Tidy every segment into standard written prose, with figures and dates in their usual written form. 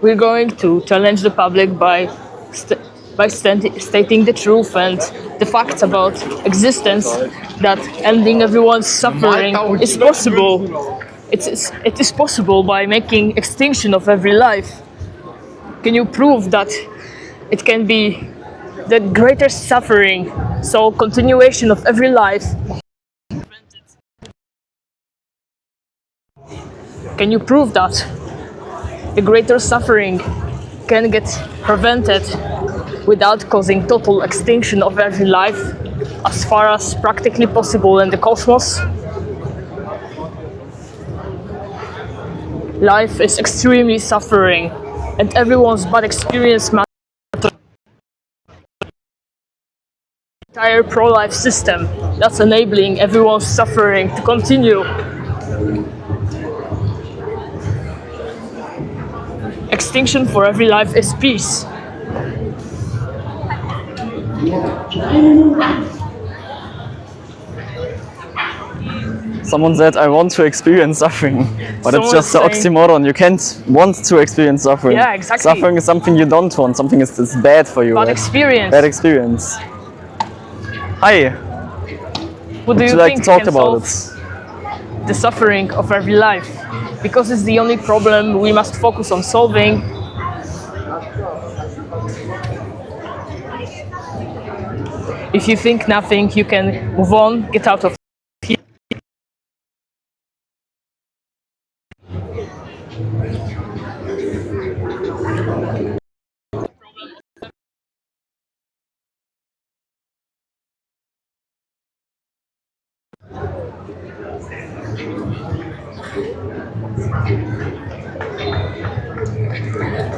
We're going to challenge the public by stating the truth and the facts about existence, that ending everyone's suffering is possible. It is possible by making extinction of every life. Can you prove that it can be the greatest suffering, so continuation of every life? Can you prove that the greater suffering can get prevented without causing total extinction of every life as far as practically possible in the cosmos? Life is extremely suffering, and everyone's bad experience matters. Entire pro-life system that's enabling everyone's suffering to continue. Extinction for every life is peace. Someone said, I want to experience suffering, but it's just an oxymoron. You can't want to experience suffering. Yeah, exactly. Suffering is something you don't want, something is bad for you. Bad experience. Bad experience. Hi. What do you like think to talk can about solve the suffering of every life? Because it's the only problem we must focus on solving. If you think nothing, you can move on, get out of here.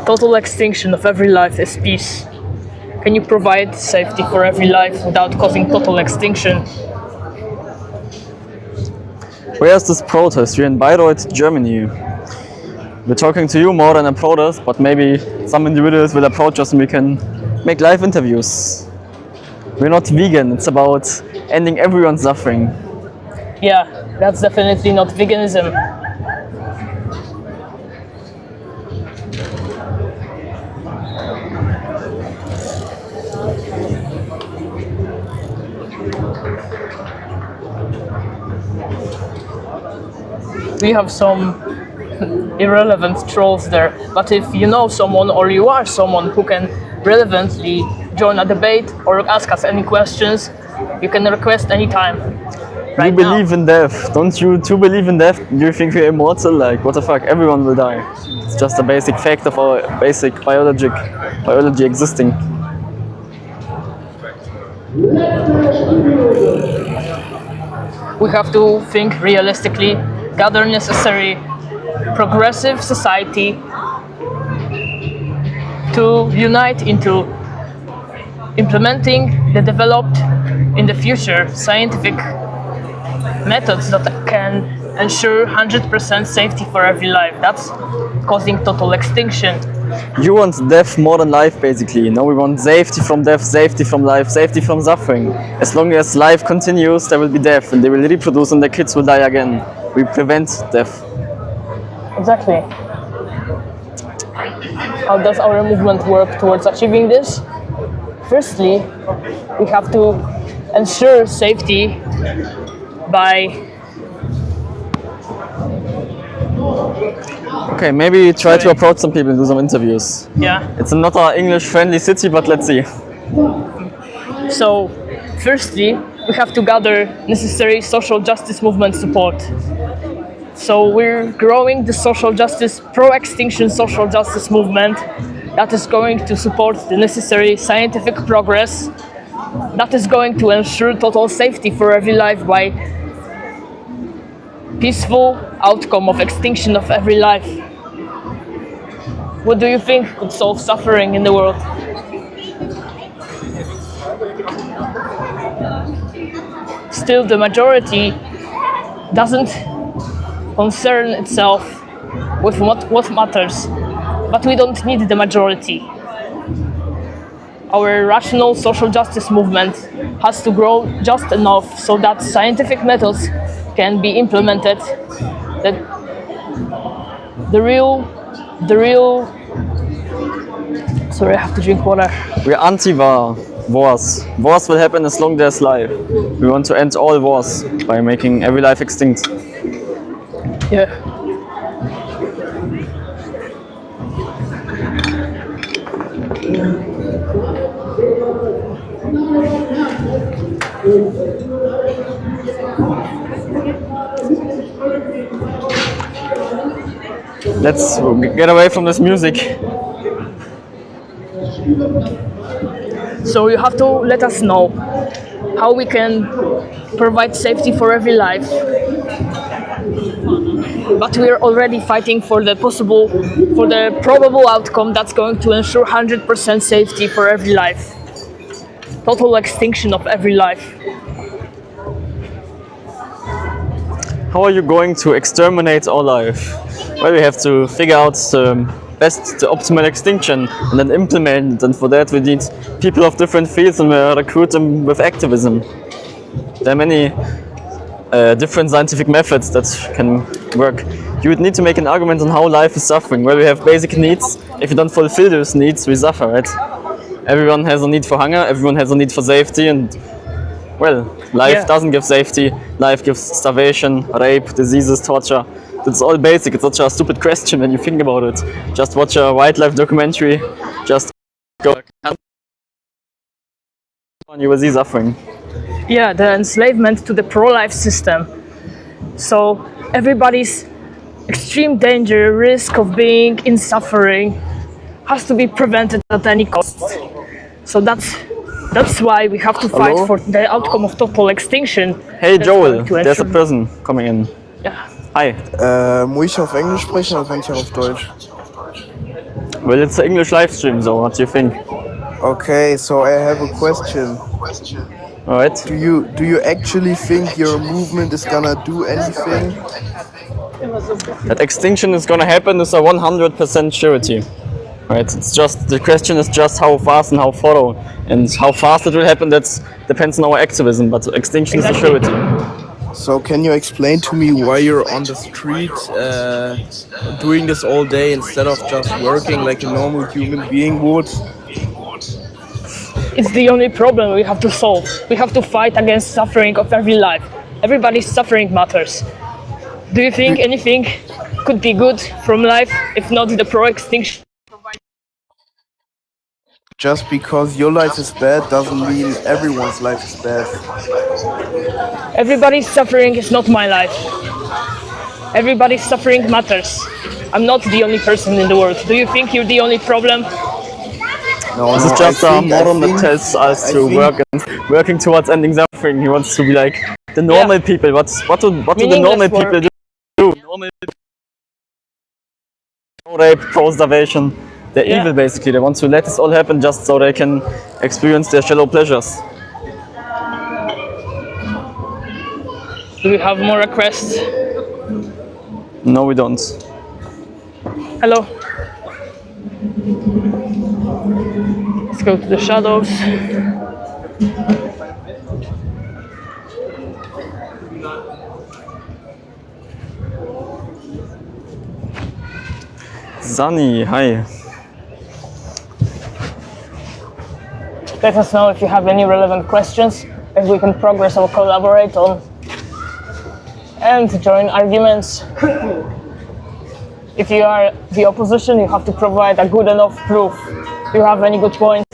Total extinction of every life is peace. Can you provide safety for every life without causing total extinction? Where's this protest? We're in Bayreuth, Germany. We're talking to you more than a protest, but maybe some individuals will approach us and we can make live interviews. We're not vegan, it's about ending everyone's suffering. Yeah, that's definitely not veganism. We have some irrelevant trolls there, but if you know someone or you are someone who can relevantly join a debate or ask us any questions, you can request anytime. You believe in death. Don't you too believe in death? Do you think we're immortal? Like, what the fuck? Everyone will die. It's just a basic fact of our basic biology existing. We have to think realistically, gather necessary progressive society to unite into implementing the developed in the future scientific methods that can ensure 100% safety for every life. That's causing total extinction. You want death more than life, basically. No, we want safety from death, safety from life, safety from suffering. As long as life continues, there will be death, and they will reproduce and the kids will die again. We prevent death. Exactly. How does our movement work towards achieving this? Firstly, we have to ensure safety by... Okay, maybe try to approach some people and do some interviews. Yeah. It's not an English-friendly city, but let's see. So, firstly, we have to gather necessary social justice movement support. So we're growing the social justice, pro-extinction social justice movement that is going to support the necessary scientific progress, that is going to ensure total safety for every life by peaceful outcome of extinction of every life. What do you think could solve suffering in the world? Still, the majority doesn't concern itself with what matters, but we don't need the majority. our rational social justice movement has to grow just enough so that scientific methods can be implemented, that the real sorry, I have to drink water. We're anti-war. Wars. Wars will happen as long as there's life. We want to end all wars by making every life extinct. Yeah. Let's get away from this music. So you have to let us know how we can provide safety for every life. But we are already fighting for the probable outcome that's going to ensure 100% safety for every life. Total extinction of every life. How are you going to exterminate all life? Well, we have to figure out the optimal extinction and then implement it, and for that we need people of different fields and we recruit them with activism. There are many different scientific methods that can work. You would need to make an argument on how life is suffering. Well, we have basic needs. If you don't fulfill those needs, we suffer, right? Everyone has a need for hunger, everyone has a need for safety, and well, life doesn't give safety. Life gives starvation, rape, diseases, torture. It's all basic. It's not just a stupid question when you think about it. Just watch a wildlife documentary. Just go. You will see suffering. Yeah, the enslavement to the pro-life system. So everybody's extreme danger, risk of being in suffering has to be prevented at any cost. So that's why we have to fight for the outcome of total extinction. Hey Joel, there's a person coming in. Yeah. Hi. Muss ich auf Englisch sprechen oder kann ich auch auf Deutsch? Well, it's an English live stream, so what do you think? Okay, so I have a question. Alright. Do you actually think your movement is gonna do anything? That extinction is gonna happen is a 100% surety. Right? It's just the question is just how fast and how thorough, and how fast it will happen. That depends on our activism. But extinction is a surety. So can you explain to me why you're on the street doing this all day instead of just working like a normal human being would? It's the only problem we have to solve. We have to fight against suffering of every life. Everybody's suffering matters. Do you think anything could be good from life if not the pro-extinction? Just because your life is bad doesn't mean everyone's life is bad. Everybody's suffering is not my life. Everybody's suffering matters. I'm not the only person in the world. Do you think you're the only problem? No, This is just a model that tells us to working towards ending suffering. He wants to be like the normal people. What do the normal people do? Normal people. Pro-rape, pro-starvation. They're evil basically. They want to let this all happen just so they can experience their shallow pleasures. Do we have more requests? No, we don't. Hello. Let's go to the shadows. Sunny, hi. Let us know if you have any relevant questions, if we can progress or collaborate on, and join arguments. If you are the opposition, you have to provide a good enough proof. Do you have any good points?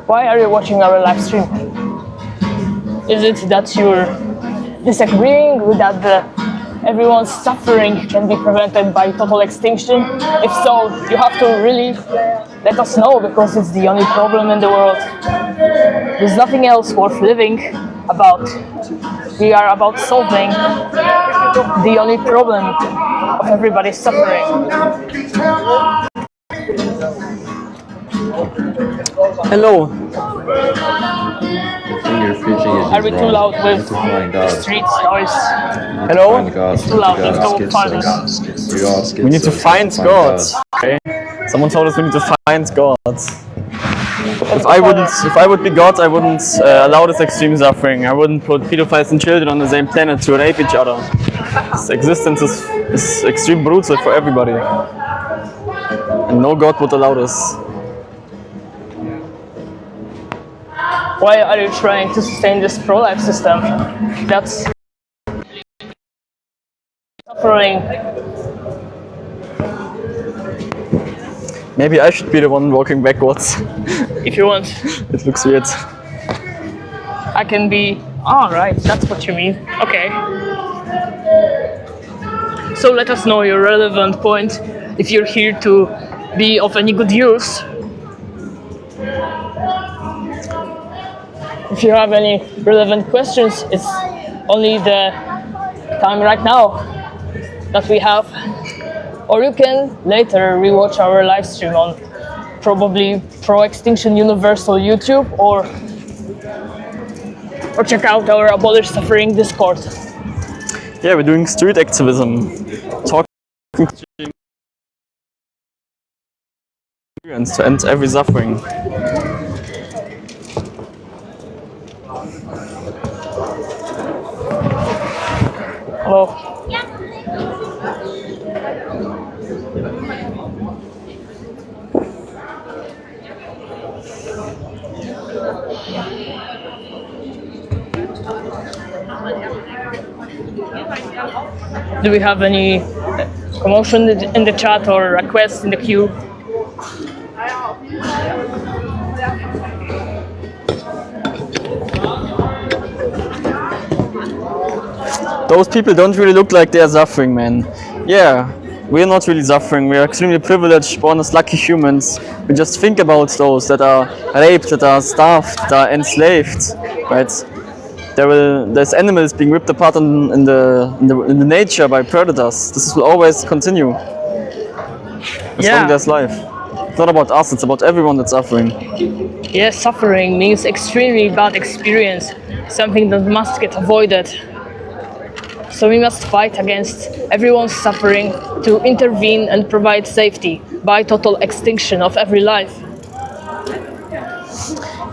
Why are you watching our live stream? Is it that you're disagreeing with that everyone's suffering can be prevented by total extinction? If so, you have to really let us know, because it's the only problem in the world. There's nothing else worth living about. We are about solving the only problem of everybody's suffering. Hello. Are we too loud with street noise? Hello. It's too loud. Let's go farther. We need to find God. Okay. Someone told us we need to find God. If I would be God, I wouldn't allow this extreme suffering. I wouldn't put pedophiles and children on the same planet to rape each other. This existence is extreme brutal for everybody. And no God would allow this. Why are you trying to sustain this pro-life system? That's suffering. Maybe I should be the one walking backwards. If you want, It looks weird. I can be. Oh, right, that's what you mean. Okay. So let us know your relevant point if you're here to be of any good use. If you have any relevant questions, it's only the time right now that we have. Or you can later rewatch our live stream on probably Pro-Extinction Universal YouTube or check out our Abolish Suffering Discord. Yeah, we're doing street activism. Talking to end every suffering. Hello. Do we have any commotion in the chat or requests in the queue? Those people don't really look like they're suffering, man. Yeah, we're not really suffering. We're extremely privileged, born as lucky humans. We just think about those that are raped, that are starved, that are enslaved, right? There's animals being ripped apart in the nature by predators. This will always continue as long as there's life. It's not about us, it's about everyone that's suffering. Yes, suffering means extremely bad experience, something that must get avoided. So we must fight against everyone's suffering to intervene and provide safety by total extinction of every life.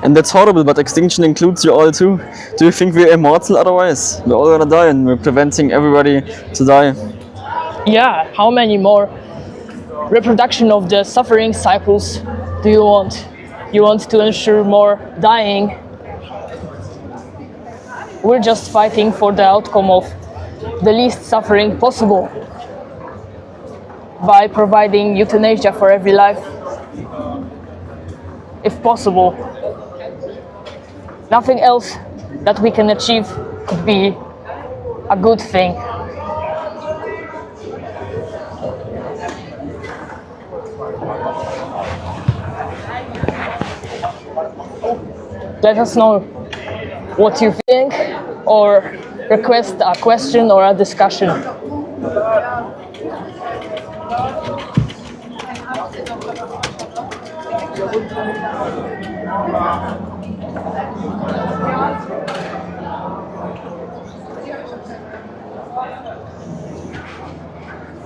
And that's horrible, but extinction includes you all too. Do you think we're immortal otherwise? We're all gonna die and we're preventing everybody to die. Yeah, how many more reproduction of the suffering cycles do you want? You want to ensure more dying? We're just fighting for the outcome of the least suffering possible by providing euthanasia for every life, if possible. Nothing else that we can achieve could be a good thing. Let us know what you think or request a question or a discussion.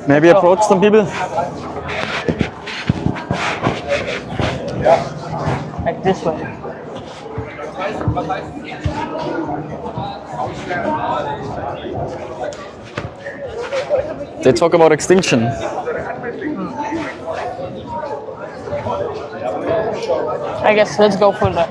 Maybe approach some people? Like this way. They talk about extinction. I guess let's go for that.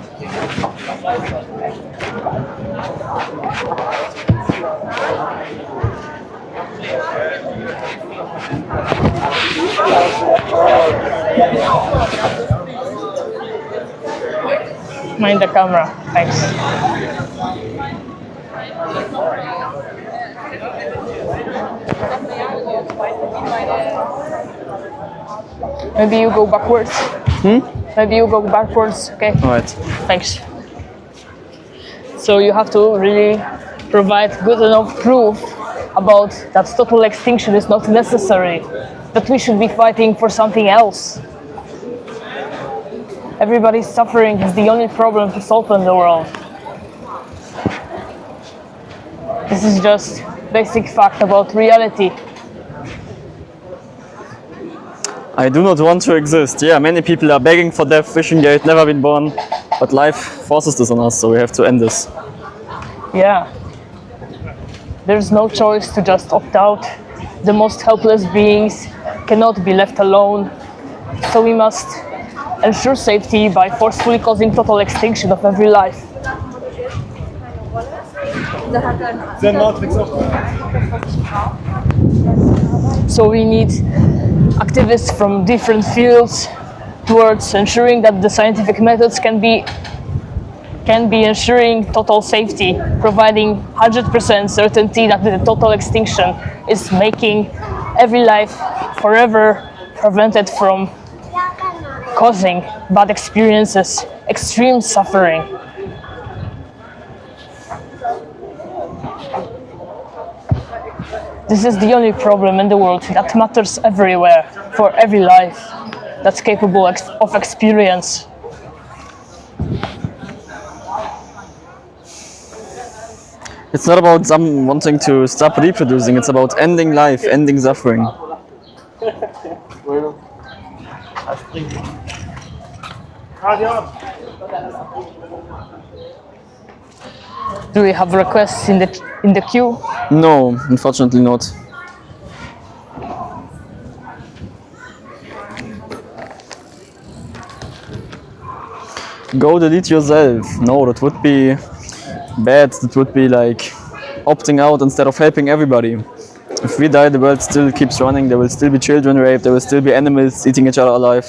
Mind the camera, thanks. Maybe you go backwards. Maybe you go backwards, okay? Alright. Thanks. So you have to really provide good enough proof about that total extinction is not necessary, that we should be fighting for something else. Everybody's suffering is the only problem to solve in the world. This is just basic fact about reality. I do not want to exist. Yeah, many people are begging for death, wishing they had never been born, but life forces this on us, so we have to end this. Yeah. There's no choice to just opt out. The most helpless beings cannot be left alone, so we must ensure safety by forcefully causing total extinction of every life. So we need activists from different fields towards ensuring that the scientific methods can be ensuring total safety, providing 100% certainty that the total extinction is making every life forever prevented from causing bad experiences, extreme suffering. This is the only problem in the world that matters everywhere, for every life that's capable of experience. It's not about some wanting to stop reproducing, it's about ending life, ending suffering. Do we have requests in the queue? No, unfortunately not. Go delete yourself. No, that would be bad. That would be like opting out instead of helping everybody. If we die, the world still keeps running. There will still be children raped. There will still be animals eating each other alive.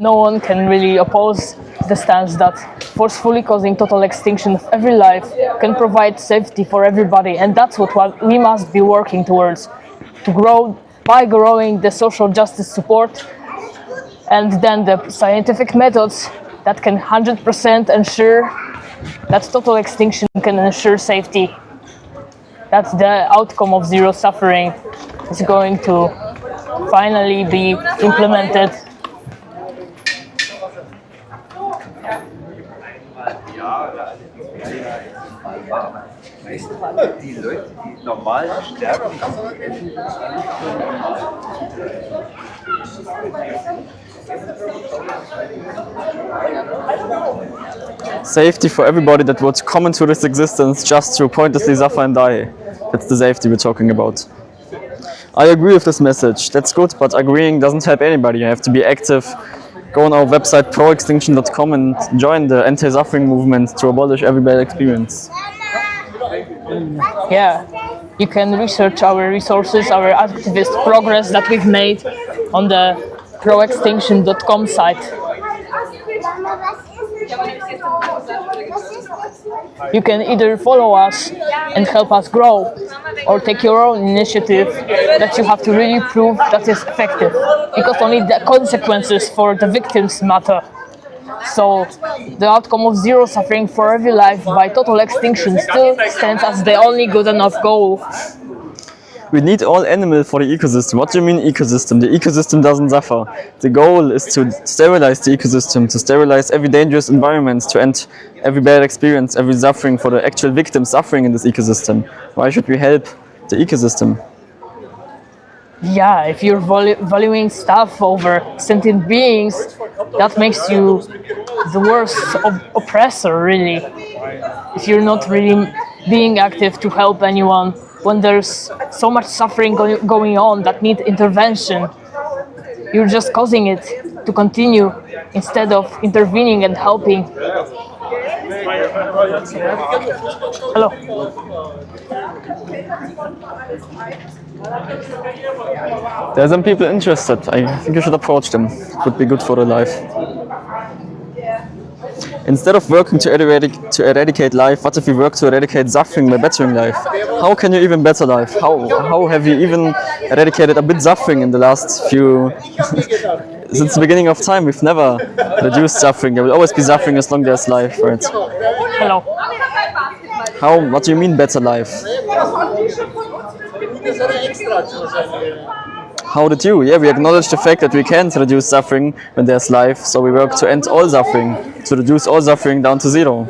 No one can really oppose the stance that forcefully causing total extinction of every life can provide safety for everybody, and that's what we must be working towards, to grow by growing the social justice support and then the scientific methods that can 100% ensure that total extinction can ensure safety. That's the outcome of zero suffering is going to finally be implemented. Die Leute, die normal sterben, Safety for everybody that would come into this existence just to pointlessly suffer and die. That's the safety we're talking about. I agree with this message. That's good, but agreeing doesn't help anybody. You have to be active. Go on our website proextinction.com and join the anti-suffering movement to abolish every bad experience. Yeah, you can research our resources, our activist progress that we've made on the proextinction.com site. You can either follow us and help us grow, or take your own initiative that you have to really prove that is effective, because only the consequences for the victims matter. So the outcome of zero suffering for every life by total extinction still stands as the only good enough goal. We need all animals for the ecosystem. What do you mean ecosystem? The ecosystem doesn't suffer. The goal is to sterilize the ecosystem, to sterilize every dangerous environment, to end every bad experience, every suffering for the actual victims suffering in this ecosystem. Why should we help the ecosystem? Yeah, if you're valuing stuff over sentient beings, that makes you the worst oppressor, really. If you're not really being active to help anyone, when there's so much suffering going on that need intervention, you're just causing it to continue instead of intervening and helping. Hello. There are some people interested. I think you should approach them. It would be good for their life. Instead of working to eradicate life, what if we work to eradicate suffering by bettering life? How can you even better life? How have you even eradicated a bit suffering in the last few... Since the beginning of time, we've never reduced suffering. There will always be suffering as long as there's life, right? Hello. What do you mean better life? How did you? Yeah, we acknowledge the fact that we can't reduce suffering when there's life, so we work to end all suffering, to reduce all suffering down to zero.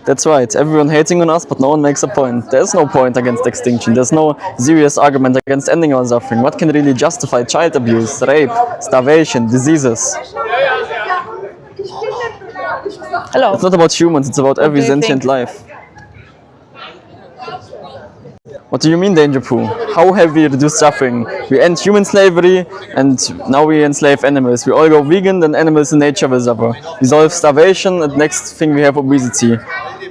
That's right, everyone hating on us, but no one makes a point. There's no point against extinction, there's no serious argument against ending all suffering. What can really justify child abuse, rape, starvation, diseases? Hello. It's not about humans, it's about every do you sentient think? life. What do you mean, Danger Poo? How have we reduced suffering? We end human slavery and now we enslave animals. We all go vegan, then animals in nature will suffer. We solve starvation and next thing we have obesity.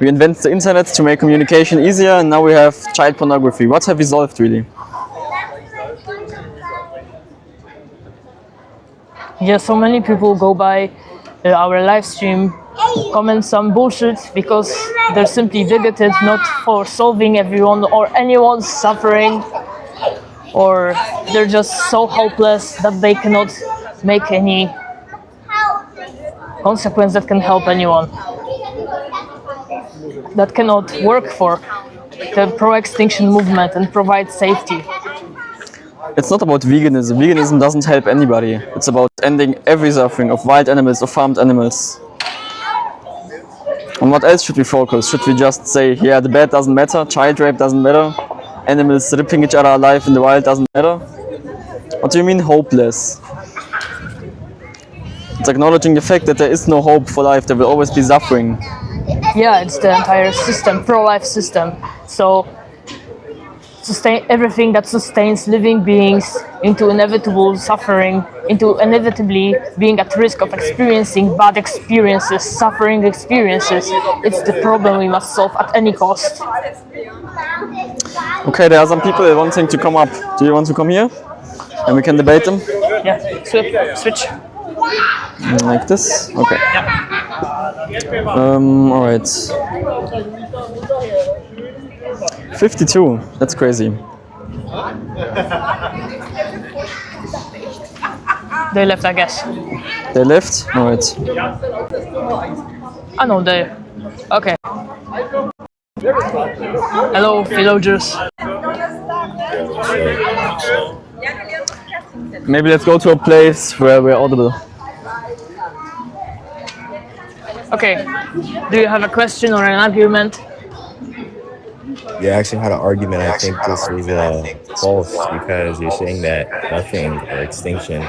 We invent the internet to make communication easier and now we have child pornography. What have we solved really? Yeah, so many people go by our live stream, comment some bullshit because they're simply bigoted, not for solving everyone or anyone's suffering, or they're just so hopeless that they cannot make any consequence that can help anyone, that cannot work for the pro-extinction movement and provide safety. It's not about veganism. Veganism doesn't help anybody. It's about ending every suffering of wild animals, of farmed animals. On what else should we focus? Should we just say, yeah, the bad doesn't matter, child rape doesn't matter, animals ripping each other alive in the wild doesn't matter? What do you mean hopeless? It's acknowledging the fact that there is no hope for life, there will always be suffering. Yeah, it's the entire system, pro-life system. So sustain everything that sustains living beings into inevitable suffering, into inevitably being at risk of experiencing bad experiences, suffering experiences. It's the problem we must solve at any cost. Okay, there are some people wanting to come up. Do you want to come here? And we can debate them? Yeah, switch. Like this? Okay. Alright. 52, that's crazy. They left, I guess. They left? Alright. I know they. Okay. Hello, villagers. Maybe let's go to a place where we're audible. Okay. Do you have a question or an argument? You actually had an argument. I think this is false because you're saying that nothing or extinction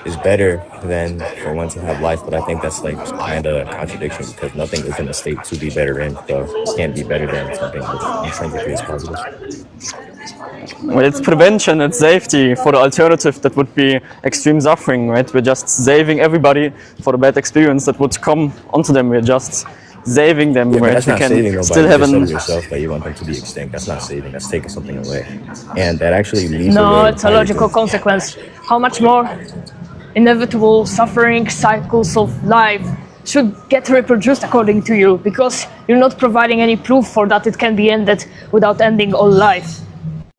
is better than for one to have life, but I think that's like kind of a contradiction because nothing is in a state to be better in, so it can't be better than something which intrinsically is positive. Well, it's prevention and safety. For the alternative, that would be extreme suffering, right? We're just saving everybody for the bad experience that would come onto them. We're just saving them, Yeah, but right? that's We not can saving nobody. still You have just said an. it yourself that you want them to be extinct. That's not saving. That's taking something away, and that actually leads. No, away it's a logical consequence. How much more inevitable suffering cycles of life should get reproduced according to you? Because you're not providing any proof for that it can be ended without ending all life.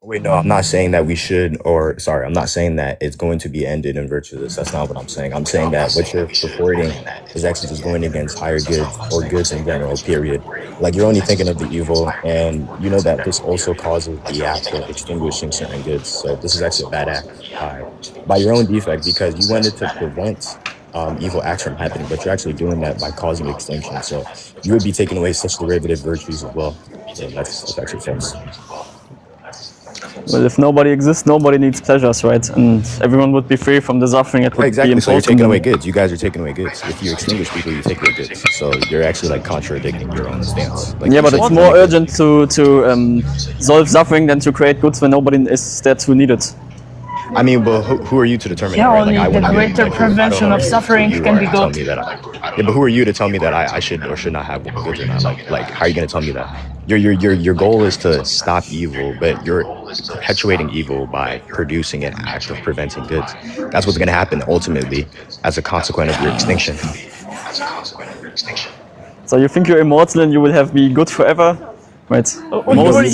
Wait, no, I'm not saying that we should, or sorry, I'm not saying that it's going to be ended in virtue of this. That's not what I'm saying. I'm saying that what you're purporting is actually just going against higher good or goods in general, period. Like you're only thinking of the evil, and you know that this also causes the act of extinguishing certain goods. So this is actually a bad act by your own defect because you wanted to prevent evil acts from happening, but you're actually doing that by causing extinction. So you would be taking away such derivative virtues as well. So that's actually false. Well, if nobody exists, nobody needs pleasures, right? And everyone would be free from the suffering that would be Exactly. So you're imposed on taking them. away goods. You guys are taking away goods. If you extinguish people, you take away goods. So you're actually like contradicting your own stance. Like, Yeah, you but should it's take more away urgent to solve suffering than to create goods when nobody is there to need it. I mean, but who are you to determine? Yeah, that, right? only I the wouldn't be- greater like, prevention of suffering you can are be to tell good. me that yeah, but who are you to tell me that I should or should not have goods or not? Like, how are you going to tell me that? Your goal is to stop evil, but you're perpetuating evil by producing an act of preventing goods. That's what's going to happen ultimately as a consequence of your extinction. So you think you're immortal and you will have be good forever, right? You're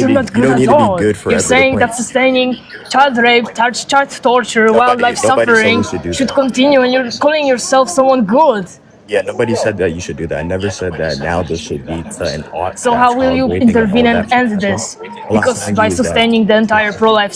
not you good don't need at to be all. good forever. You're saying The that point- sustaining child rape, child torture, wildlife nobody said suffering we should do should that. continue, and you're calling yourself someone good. Yeah, nobody said that you should do that. I never said that now this should lead to an ought So that's how will you waiting and intervene all and that. end this? All I'm Because telling by you is that sustaining the entire pro-life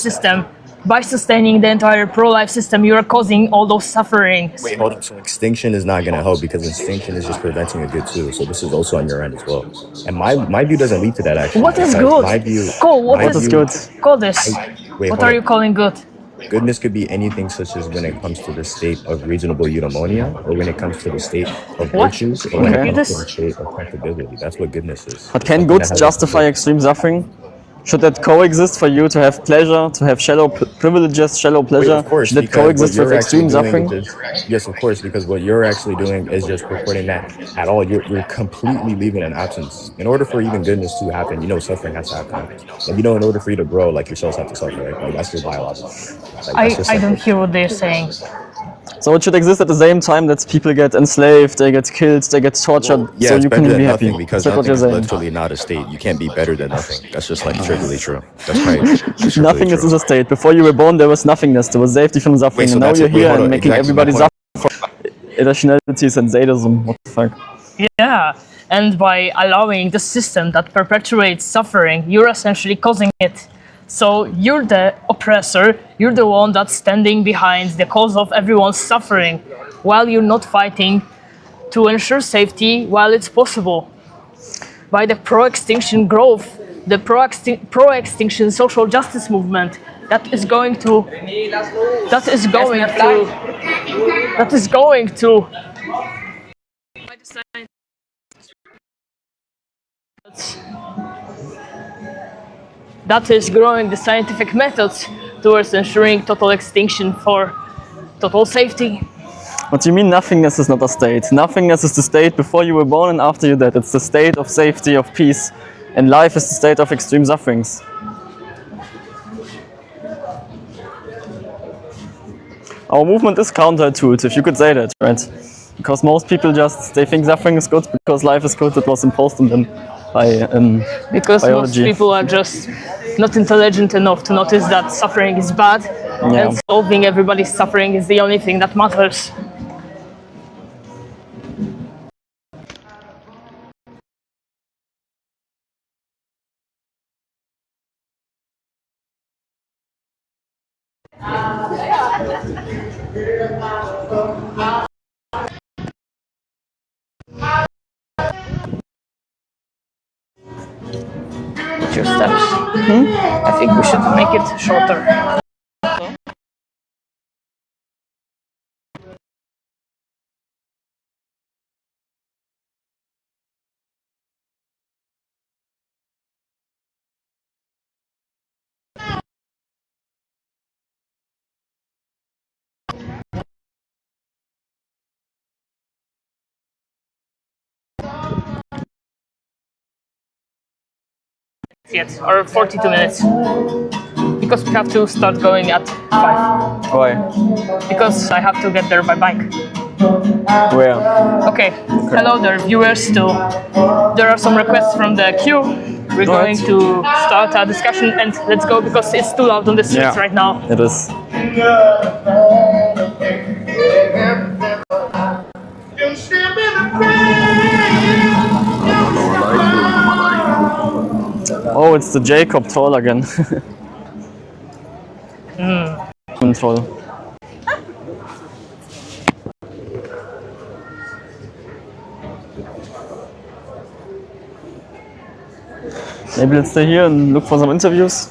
system, you are causing all those sufferings. wait, hold on. So extinction is not gonna help because extinction is just preventing a good too. So this is also on your end as well. And my view doesn't lead to that actually. What is because good? My view. Cole, My What is view, good? Call this. Wait, What hold are on. you calling good? Goodness could be anything, such as when it comes to the state of reasonable eudaimonia, or when it comes to the state of What? virtues, or Can when you it Okay. repeat comes to this? the state of comfortability. That's what goodness is. But It's can something good that has justify extreme suffering? Should that coexist for you to have pleasure, to have shallow privileges, shallow Wait, pleasure? of course, Should that because what coexist with you're actually extreme doing suffering? is just, yes, of course, because what you're actually doing is just purporting that at all. You're completely leaving an absence. In order for even goodness to happen, suffering has to happen. And in order for you to grow, like your cells have to suffer, right? Like that's your biology. Like that's just I don't simple. hear what they're saying. So it should exist at the same time that people get enslaved, they get killed, they get tortured, Yeah, so it's you better can than be happy. nothing because Is that what nothing you're is saying? literally not a state. You can't be better than nothing. That's just like trivially true. That's triply Nothingness true. is a state. Before you were born, there was nothingness. There was safety from suffering, Wait, so and now that's you're it. Wait, here hold and on. making Exactly my everybody point. suffer from irrationalities and sadism. What the fuck? Yeah, and by allowing the system that perpetuates suffering, you're essentially causing it. So you're the oppressor, you're the one that's standing behind the cause of everyone's suffering, while you're not fighting to ensure safety while it's possible. By the pro-extinction growth, the pro-extinction social justice movement that is going to that is growing the scientific methods towards ensuring total extinction for total safety. What do you mean nothingness is not a state? Nothingness is the state before you were born and after you're dead. It's the state of safety, of peace. And life is the state of extreme sufferings. Our movement is counterintuitive, you could say that, right? Because most people they think suffering is good because life is good. It was imposed on them by Because biology. most people are just not intelligent enough to notice that suffering is bad, Yeah. and solving everybody's suffering is the only thing that matters. Your steps. I think we should make it shorter. Yet, or 42 minutes. Because we have to start going at 5. Why? Because I have to get there by bike. Where? Okay, hello there, viewers. Still, there are some requests from the queue. We're going to start a discussion, and let's go because it's too loud on the streets right now. It is. Oh, it's the Jacob troll again. Troll. Maybe let's stay here and look for some interviews.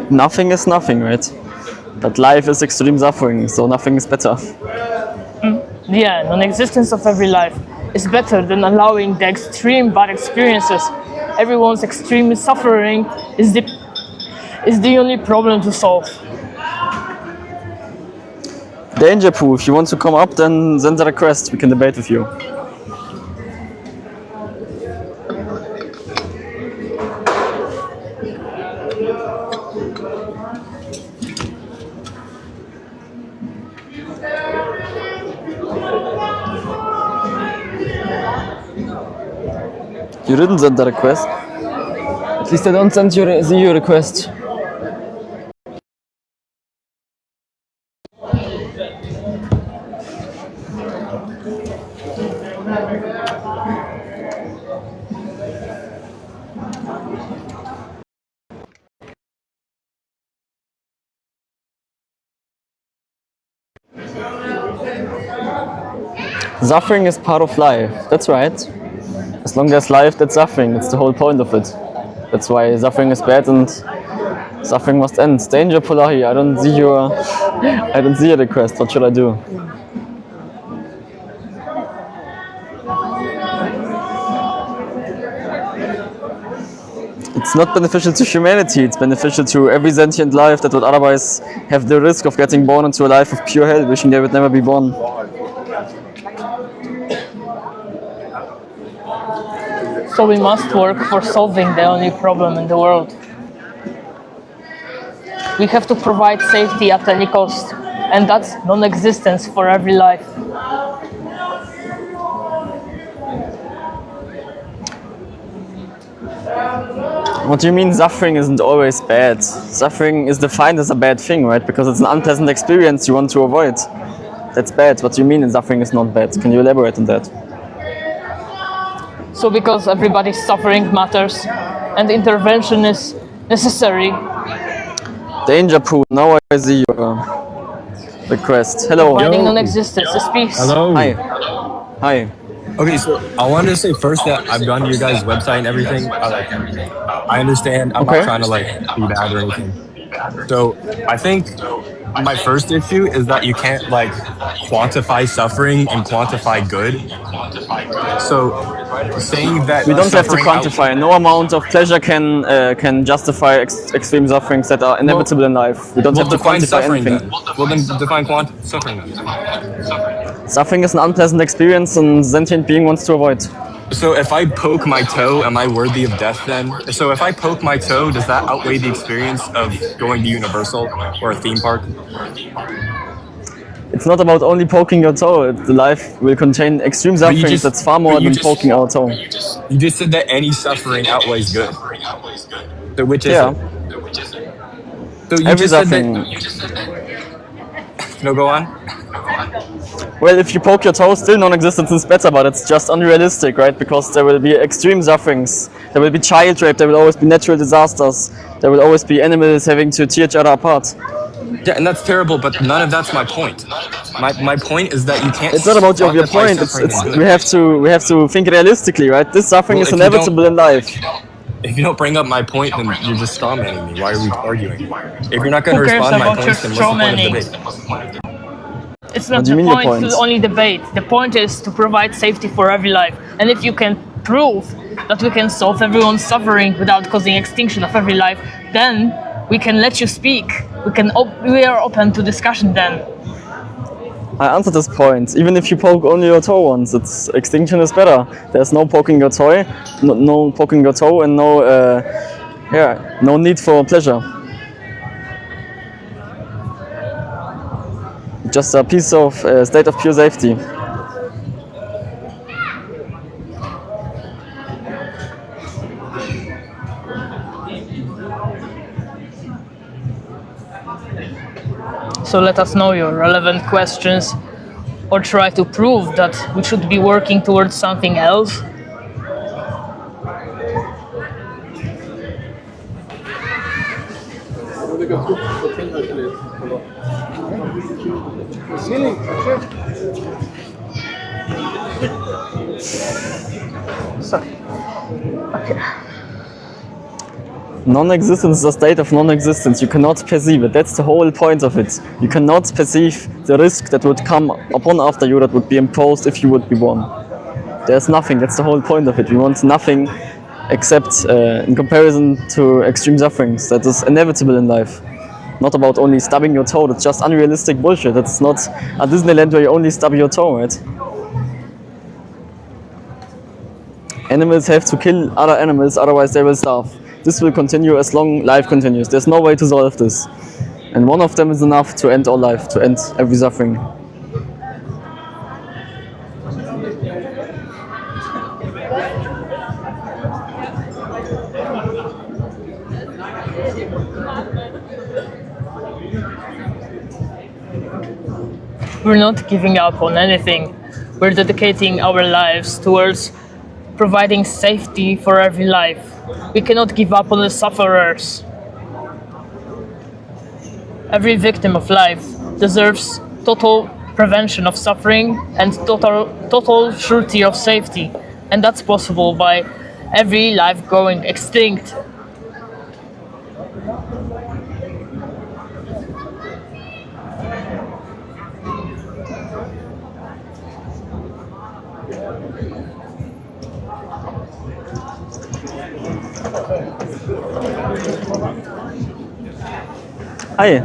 Nothing is nothing, right? But life is extreme suffering, so nothing is better. Yeah, non-existence of every life is better than allowing the extreme bad experiences. Everyone's extreme suffering is the only problem to solve. Danger Poo, if you want to come up, then send a request. We can debate with you. You didn't send the request. At least I don't see your request. Suffering is part of life, that's right. As long as there's life, that's suffering, that's the whole point of it. That's why suffering is bad and suffering must end. Danger, Polahi, I don't see your request, what should I do? It's not beneficial to humanity, it's beneficial to every sentient life that would otherwise have the risk of getting born into a life of pure hell, wishing they would never be born. So we must work for solving the only problem in the world. We have to provide safety at any cost, and that's non-existence for every life. What do you mean suffering isn't always bad? Suffering is defined as a bad thing, right? Because it's an unpleasant experience you want to avoid. That's bad. What do you mean suffering is not bad? Can you elaborate on that? So because everybody's suffering matters and intervention is necessary. Danger Poo, now I see your request. Hello. Providing non-existence is peace. Hello. Hi. Hi. Okay, so I wanted to say first that I've gone to your guys' website and everything. I understand. I'm not trying to be bad or anything. So I think my first issue is that you can't quantify suffering and quantify good. So saying that we don't have to quantify. No amount of pleasure can justify extreme sufferings that are inevitable in life. We don't have to quantify anything. Then. Well, then define suffering then. Suffering is an unpleasant experience and sentient being wants to avoid. So if I poke my toe, am I worthy of death then? So if I poke my toe, does that outweigh the experience of going to Universal or a theme park? It's not about only poking your toe. The life will contain extreme sufferings that's far more than poking our toe. You just said that any suffering outweighs good. So which is it? So you every just said suffering. No, go on. Well, if you poke your toe, still non-existence is better, but it's just unrealistic, right? Because there will be extreme sufferings. There will be child rape, there will always be natural disasters, there will always be animals having to tear each other apart. Yeah, and that's terrible, but none of that's my point. My point is that you can't. It's not about your point. We have to think realistically, right? This suffering is inevitable in life. If you don't bring up my point, then you're just strawmanning me. Why are we arguing? If you're not going to respond to my points, then what's the point of debate? It's not the point to only debate. The point is to provide safety for every life. And if you can prove that we can solve everyone's suffering without causing extinction of every life, then we can let you speak. We are open to discussion then. I answered this point. Even if you poke only your toe once, extinction is better. There's no poking your toe, no poking your toe, and no need for pleasure. Just a piece of state of pure safety. So let us know your relevant questions or try to prove that we should be working towards something else. Sorry. Okay. Non-existence is a state of non-existence. You cannot perceive it. That's the whole point of it. You cannot perceive the risk that would come upon after you, that would be imposed if you would be born. There's nothing. That's the whole point of it. We want nothing except in comparison to extreme sufferings that is inevitable in life. Not about only stubbing your toe. That's just unrealistic bullshit. That's not a Disneyland where you only stub your toe, right? Animals have to kill other animals, otherwise they will starve. This will continue as long life continues. There's no way to solve this. And one of them is enough to end all life, to end every suffering. We're not giving up on anything. We're dedicating our lives towards providing safety for every life. We cannot give up on the sufferers. Every victim of life deserves total prevention of suffering and total surety of safety. And that's possible by every life going extinct. Hi.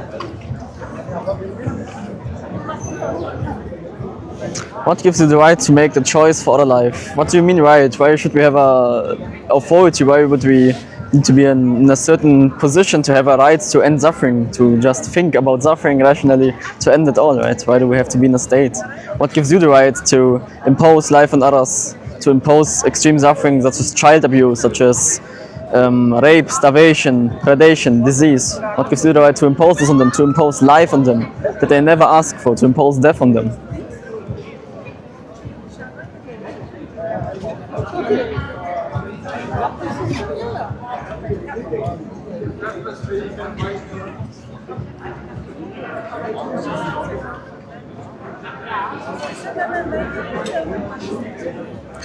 What gives you the right to make the choice for other life? What do you mean right? Why should we have a authority? Why would we need to be in a certain position to have a right to end suffering, to just think about suffering rationally, to end it all, right? Why do we have to be in a state? What gives you the right to impose life on others, to impose extreme suffering such as child abuse, such as rape, starvation, predation, disease? What gives you the right to impose this on them, to impose life on them that they never ask for, to impose death on them?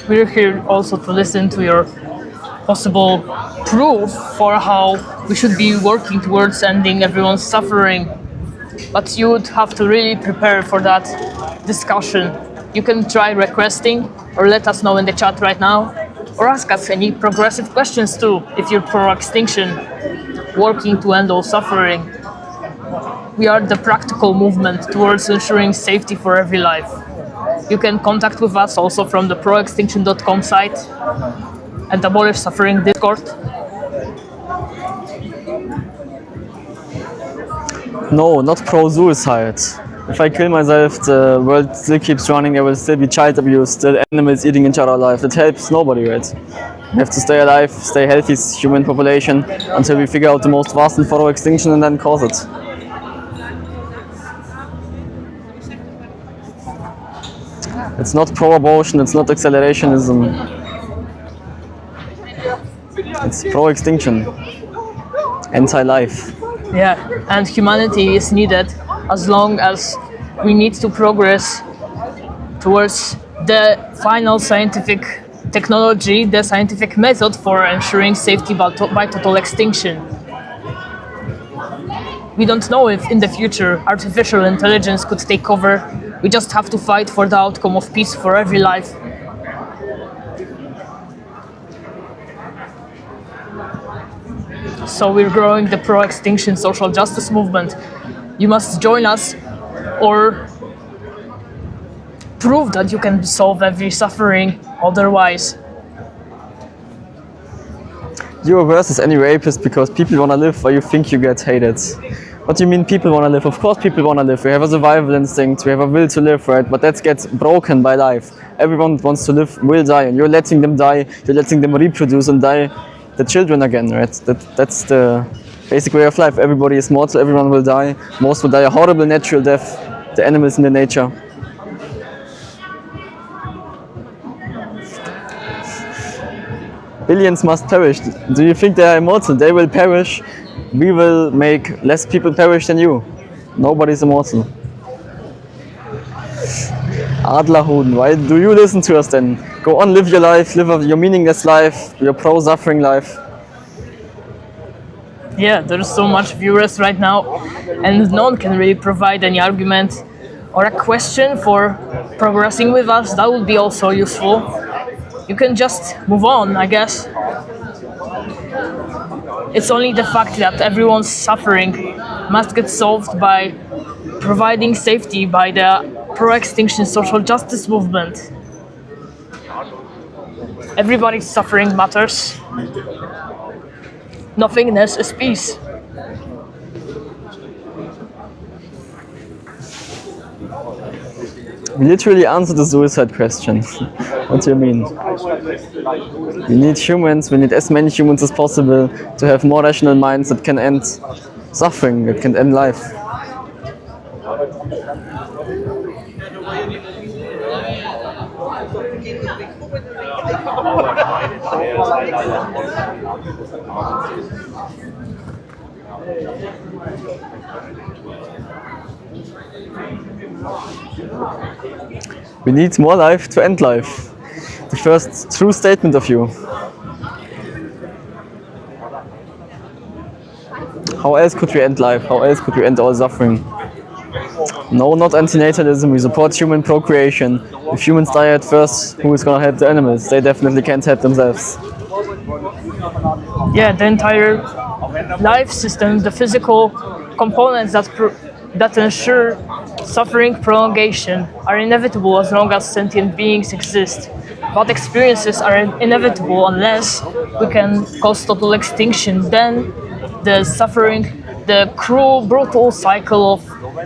We're here also to listen to your possible proof for how we should be working towards ending everyone's suffering. But you would have to really prepare for that discussion. You can try requesting or let us know in the chat right now, or ask us any progressive questions too if you're pro-extinction, working to end all suffering. We are the practical movement towards ensuring safety for every life. You can contact with us also from the proextinction.com site and Abolish Suffering Discord. No, not pro-suicide. If I kill myself, the world still keeps running, there will still be child abuse, still animals eating each other alive. That helps nobody, right? We have to stay alive, stay healthy as human population until we figure out the most vast and thorough extinction and then cause it. It's not pro-abortion, it's not accelerationism. It's pro-extinction. Anti-life. Yeah, and humanity is needed as long as we need to progress towards the final scientific technology, the scientific method for ensuring safety by total extinction. We don't know if in the future artificial intelligence could take over. We just have to fight for the outcome of peace for every life. So we're growing the pro-extinction social justice movement. You must join us or prove that you can solve every suffering otherwise. You are worse as any rapist because people want to live or you think you get hated. What do you mean people want to live? Of course people want to live. We have a survival instinct, we have a will to live, right? But that gets broken by life. Everyone wants to live will die, and you're letting them die, you're letting them reproduce and die the children again, right? That's the basic way of life. Everybody is mortal, everyone will die. Most will die a horrible natural death, the animals in the nature. Billions must perish. Do you think they are immortal? They will perish. We will make less people perish than you. Nobody's immortal. Adlerhuhn, why do you listen to us then? Go on, live your life, live your meaningless life, your pro-suffering life. Yeah, there's so much viewers right now, and no one can really provide any argument or a question for progressing with us. That would be also useful. You can just move on, I guess. It's only the fact that everyone's suffering must get solved by providing safety by the pro-extinction social justice movement. Everybody's suffering matters. Nothingness is peace. We literally answered the suicide question. What do you mean? We need humans, we need as many humans as possible to have more rational minds that can end suffering, that can end life. We need more life to end life. The first true statement of you. How else could we end life? How else could we end all suffering? No, not antinatalism. We support human procreation. If humans die at first, who is gonna help the animals? They definitely can't help themselves. Yeah, the entire life system, the physical components that ensure suffering prolongation are inevitable as long as sentient beings exist. But experiences are inevitable unless we can cause total extinction. Then the suffering, the cruel, brutal cycle of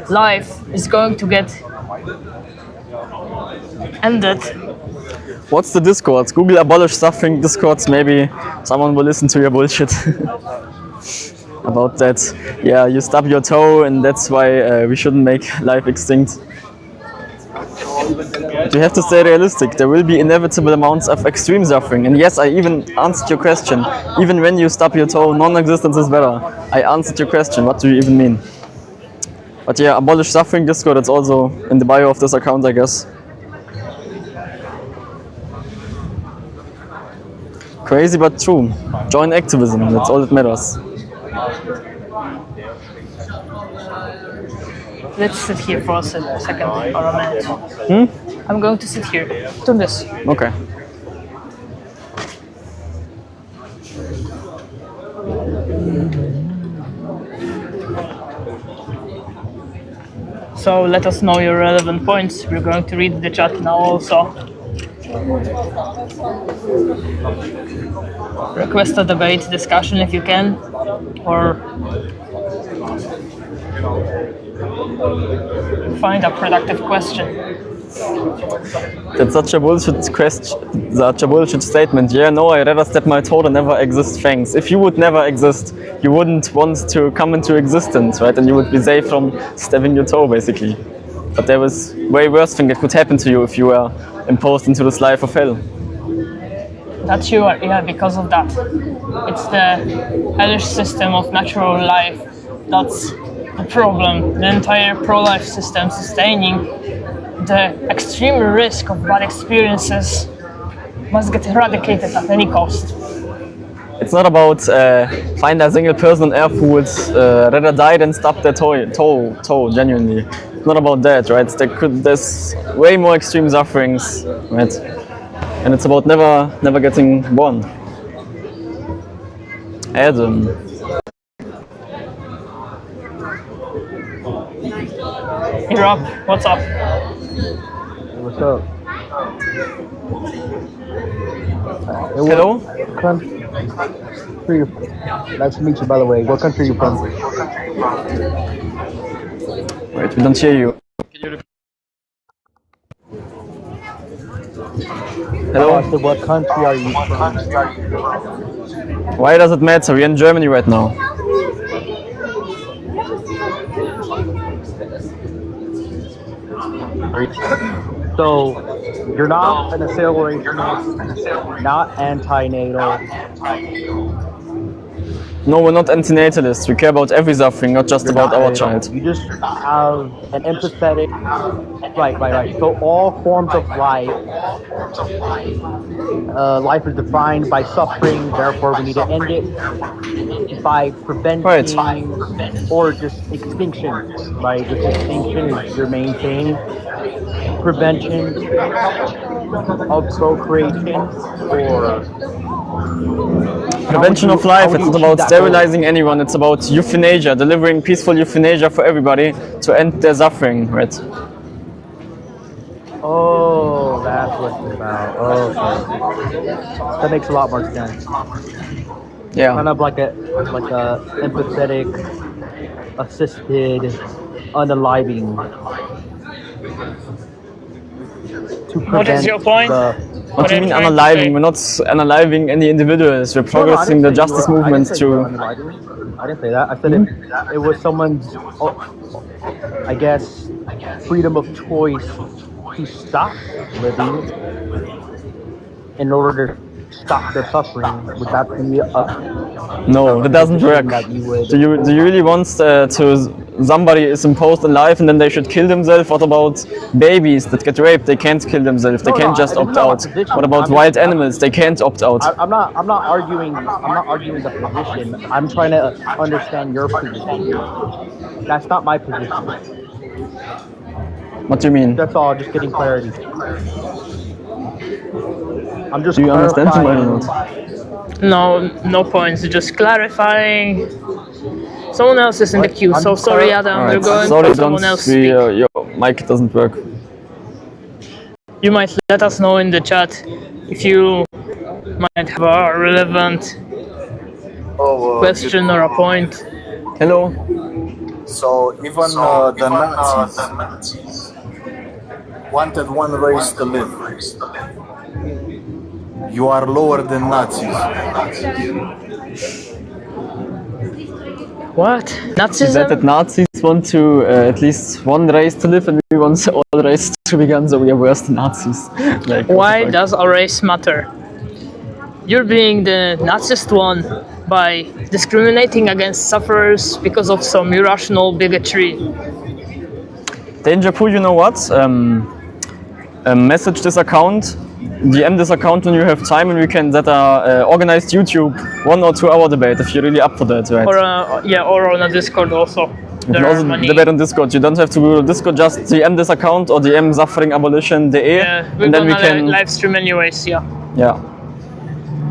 life is going to get ended. What's the Discord? Google abolish suffering Discords. Maybe someone will listen to your bullshit about that. Yeah, you stub your toe and that's why we shouldn't make life extinct. But you have to stay realistic. There will be inevitable amounts of extreme suffering. And yes, I even answered your question. Even when you stub your toe, non-existence is better. I answered your question. What do you even mean? But yeah, abolish suffering Discord. It's also in the bio of this account, I guess. Crazy but true. Join activism. That's all that matters. Let's sit here for a second or a minute. I'm going to sit here. Do this. Okay. So let us know your relevant points. We're going to read the chat now also. Request a debate, discussion if you can, or find a productive question. That's such a bullshit question, such a bullshit statement. Yeah, no, I'd rather step my toe than never exist, thanks. If you would never exist, you wouldn't want to come into existence, right? And you would be safe from stepping your toe, basically. But there was way worse thing that could happen to you if you were imposed into this life of hell. That's you, yeah, because of that. It's the hellish system of natural life that's the problem. The entire pro-life system sustaining the extreme risk of bad experiences must get eradicated at any cost. It's not about find a single person on earth who would rather die than stub their toe, genuinely. It's not about that, right? There's way more extreme sufferings, right? And it's about never getting born. Adam. Hey Rob, what's up? What's up? Hello? Nice to meet you, by the way. What country are you from? Wait, we don't hear you. Hello? I said, what country are you from? Why does it matter? We're in Germany right now. So, you're not an accelerationist, not anti-natal. No, we're not antinatalists. We care about every suffering, not just about our child. You just have an empathetic... Right. So all forms of life, life is defined by suffering, therefore we need to end it by preventing or just extinction. Right? Just extinction is your main thing. Prevention of procreation or... Prevention of life, it's not about sterilizing anyone, it's about euthanasia, delivering peaceful euthanasia for everybody to end their suffering, right? Oh, that's what it's about. Okay. That makes a lot more sense. Yeah. Kind of like a empathetic, assisted unaliving. What is your point? What do you mean unaliving? We're not unaliving any individuals. We're progressing the justice movement to... I didn't say that. I said it was someone's, I guess, freedom of choice to stop living in order stop their suffering, would that be No, that doesn't work. that you would? Do you really want somebody is imposed in life and then they should kill themselves? What about babies that get raped? They can't kill themselves. They can't just opt out. What about wild animals? They can't opt out. I'm not arguing the position. I'm trying to understand your position. That's not my position. What do you mean? That's all. Just getting clarity. I'm just. Do you understand him or not? No points. Just clarifying. Someone else is in the queue. So sorry, Adam. Alright, We're going sorry, for someone else. Speak. your mic doesn't work. You might let us know in the chat if you might have a relevant question or a point. Hello. So even the Nazis wanted one race to live. You are lower than Nazis. What? Nazism? Is that Nazis want to at least one race to live and we want all races to be gone, so we are worse than Nazis? Like, why does a race matter? You're being the Nazist one by discriminating against sufferers because of some irrational bigotry. Danger Poo, you know what? Message this account, DM this account when you have time, and we can set a organized YouTube 1 or 2 hour debate if you're really up for that, right? Or on a Discord also. You can also debate on Discord. You don't have to go to Discord, just DM this account or DM suffering-abolition.de. Yeah, and then we can live stream anyways, yeah. Yeah.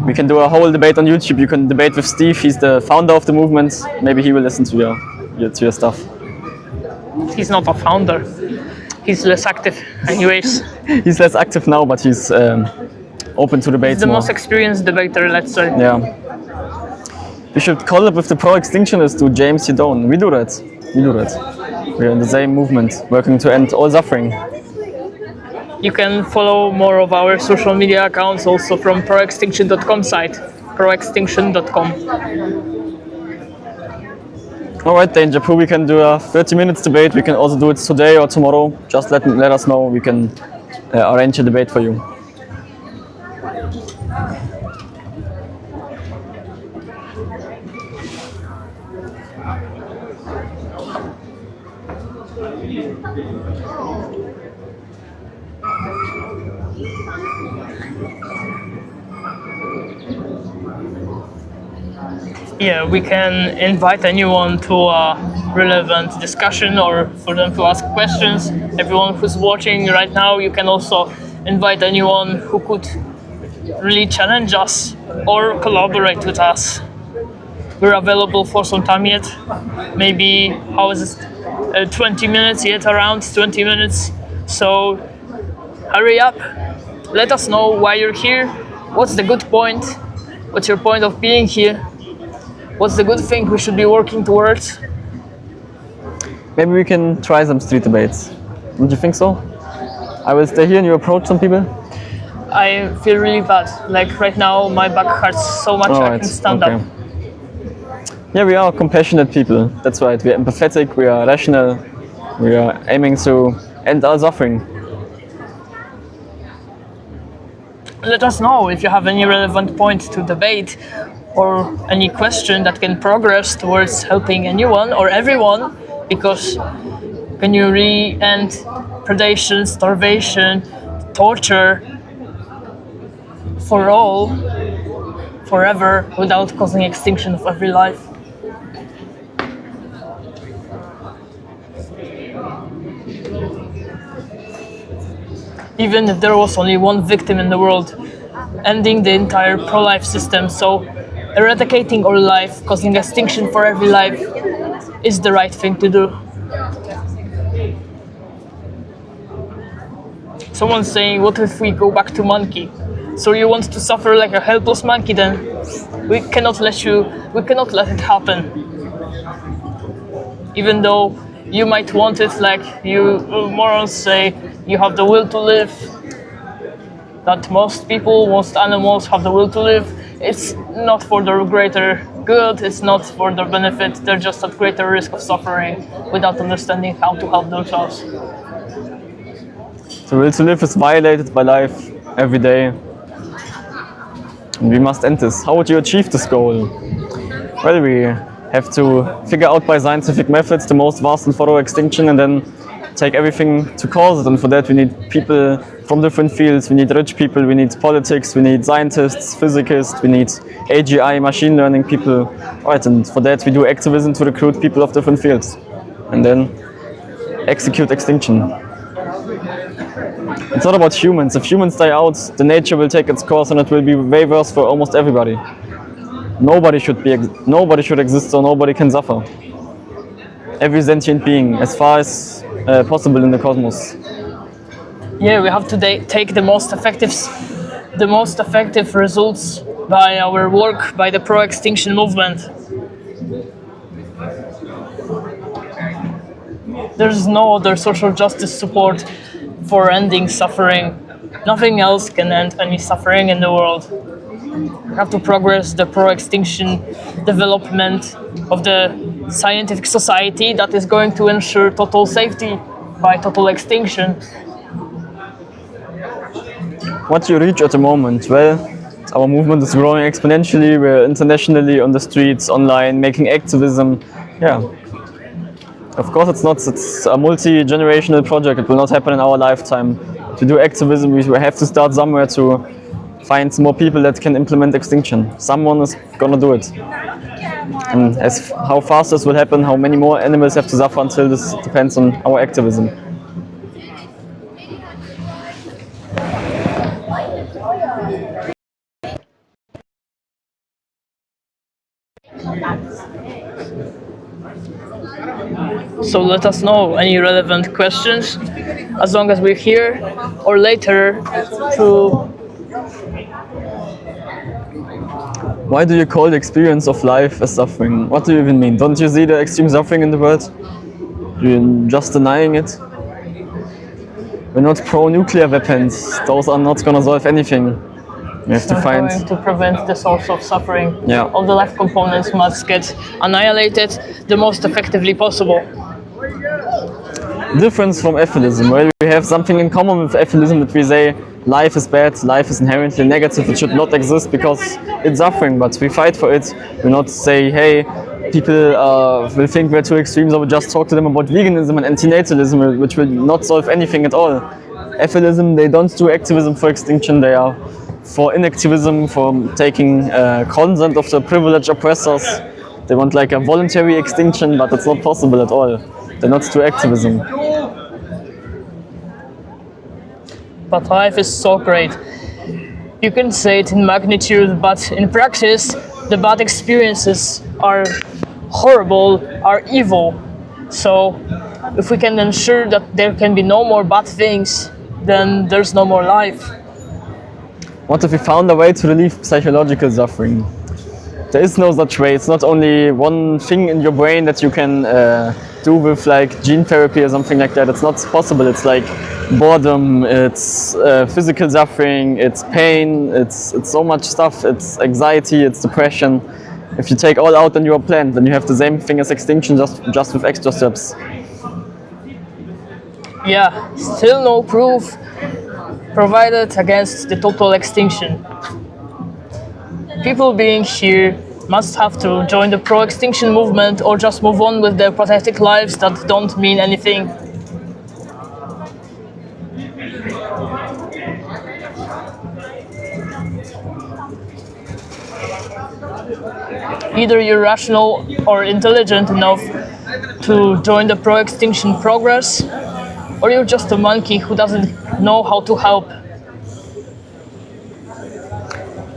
We can do a whole debate on YouTube. You can debate with Steve. He's the founder of the movement. Maybe he will listen to your stuff. He's not a founder. He's less active anyways. He's less active now, but he's open to debates. He's the more. most experienced debater, let's say. Yeah. We should collab with the pro-extinctionists to James Yedon. We do that. We're in the same movement, working to end all suffering. You can follow more of our social media accounts also from proextinction.com site, proextinction.com. Alright, Danger Poo, we can do a 30 minutes debate. We can also do it today or tomorrow. Just let us know. We can arrange a debate for you. Yeah, we can invite anyone to a relevant discussion or for them to ask questions. Everyone who's watching right now, you can also invite anyone who could really challenge us or collaborate with us. We're available for some time yet. Maybe, how is it, 20 minutes yet, around 20 minutes. So hurry up, let us know why you're here, what's the good point, what's your point of being here. What's the good thing we should be working towards? Maybe we can try some street debates. Don't you think so? I will stay here and you approach some people? I feel really bad. Like right now, my back hurts so much I can stand up. Yeah, we are compassionate people. That's right. We are empathetic, we are rational, we are aiming to end our suffering. Let us know if you have any relevant point to debate or any question that can progress towards helping anyone or everyone, because can you really end predation, starvation, torture for all, forever, without causing extinction of every life? Even if there was only one victim in the world, ending the entire pro-life system, so eradicating all life, causing extinction for every life, is the right thing to do. Someone's saying, what if we go back to monkey? So you want to suffer like a helpless monkey then? We cannot let it happen. Even though you might want it, like you morons say, you have the will to live, that most people, most animals have the will to live. It's not for the greater good, it's not for their benefit, they're just at greater risk of suffering without understanding how to help themselves. The will to live is violated by life every day. We must end this. How would you achieve this goal? Well, we have to figure out by scientific methods the most vast and thorough extinction and then take everything to cause it. And for that we need people from different fields. We need rich people, we need politics, we need scientists, physicists, we need AGI, machine learning people. Right, and for that we do activism to recruit people of different fields. And then execute extinction. It's not about humans. If humans die out, the nature will take its course and it will be way worse for almost everybody. Nobody should exist, so nobody can suffer. Every sentient being, as far as possible in the cosmos. Yeah, we have to take the most effective results by our work, by the pro-extinction movement. There's no other social justice support for ending suffering. Nothing else can end any suffering in the world. We have to progress the pro-extinction development of the scientific society that is going to ensure total safety by total extinction. What do you reach at the moment? Well, our movement is growing exponentially. We're internationally on the streets, online, making activism. Yeah. Of course it's a multi-generational project. It will not happen in our lifetime. To do activism, we have to start somewhere to find more people that can implement extinction. Someone is gonna do it. And how fast this will happen, how many more animals have to suffer until this depends on our activism. So let us know any relevant questions, as long as we're here, or later to... Why do you call the experience of life as suffering? What do you even mean? Don't you see the extreme suffering in the world? You're just denying it? We're not pro-nuclear weapons. Those are not gonna solve anything. We have to find... to prevent the source of suffering. Yeah. All the life components must get annihilated the most effectively possible. Difference from atheism. Well, we have something in common with atheism, that we say life is bad, life is inherently negative, it should not exist because it's suffering, but we fight for it. We not say, hey, people will think we're too extreme, so we just talk to them about veganism and antinatalism, which will not solve anything at all. Atheism, they don't do activism for extinction, they are for inactivism, for taking consent of the privileged oppressors. They want like a voluntary extinction, but it's not possible at all. They're not do activism. But life is so great. You can say it in magnitude, but in practice, the bad experiences are horrible, are evil. So if we can ensure that there can be no more bad things, then there's no more life. What if we found a way to relieve psychological suffering? There is no such way. It's not only one thing in your brain that you can do with like gene therapy or something like that. It's not possible. It's like boredom, it's physical suffering, it's pain, it's so much stuff. It's anxiety, it's depression. If you take all out, then you are planned. Then you have the same thing as extinction, just with extra steps. Yeah, still no proof provided against the total extinction. People being here must have to join the pro-extinction movement or just move on with their pathetic lives that don't mean anything. Either you're rational or intelligent enough to join the pro-extinction progress, or you're just a monkey who doesn't know how to help.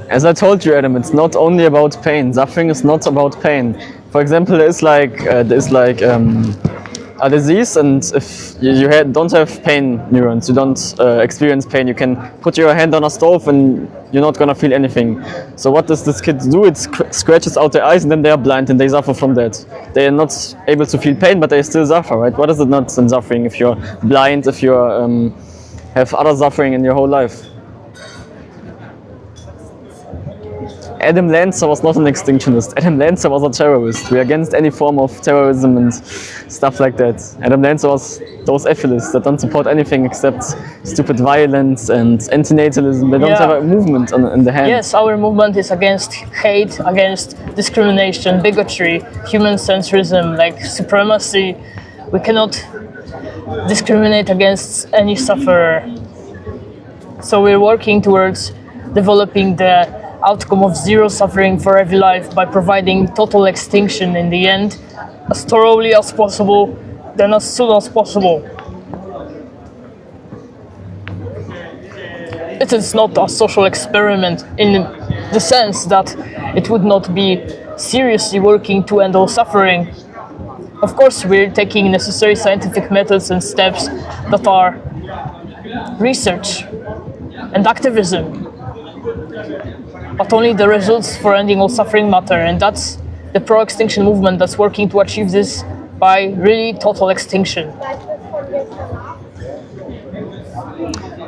As I told you, Adam, it's not only about pain. Suffering is not about pain. For example, there's like a disease, and if you don't have pain neurons, you don't experience pain, you can put your hand on a stove and you're not gonna feel anything. So what does this kid do? It scratches out their eyes and then they are blind and they suffer from that. They are not able to feel pain, but they still suffer, right? What is it not in suffering if you're blind, if you have other suffering in your whole life? Adam Lancer was not an extinctionist. Adam Lancer was a terrorist. We are against any form of terrorism and stuff like that. Adam Lancer was those atheists that don't support anything except stupid violence and antinatalism. They don't have a movement in the hand. Yes, our movement is against hate, against discrimination, bigotry, human-centrism, like supremacy. We cannot discriminate against any sufferer. So we're working towards developing the outcome of zero suffering for every life by providing total extinction in the end, as thoroughly as possible, then as soon as possible. It is not a social experiment in the sense that it would not be seriously working to end all suffering. Of course, we're taking necessary scientific methods and steps that are research and activism. But only the results for ending all suffering matter, and that's the pro-extinction movement that's working to achieve this by really total extinction.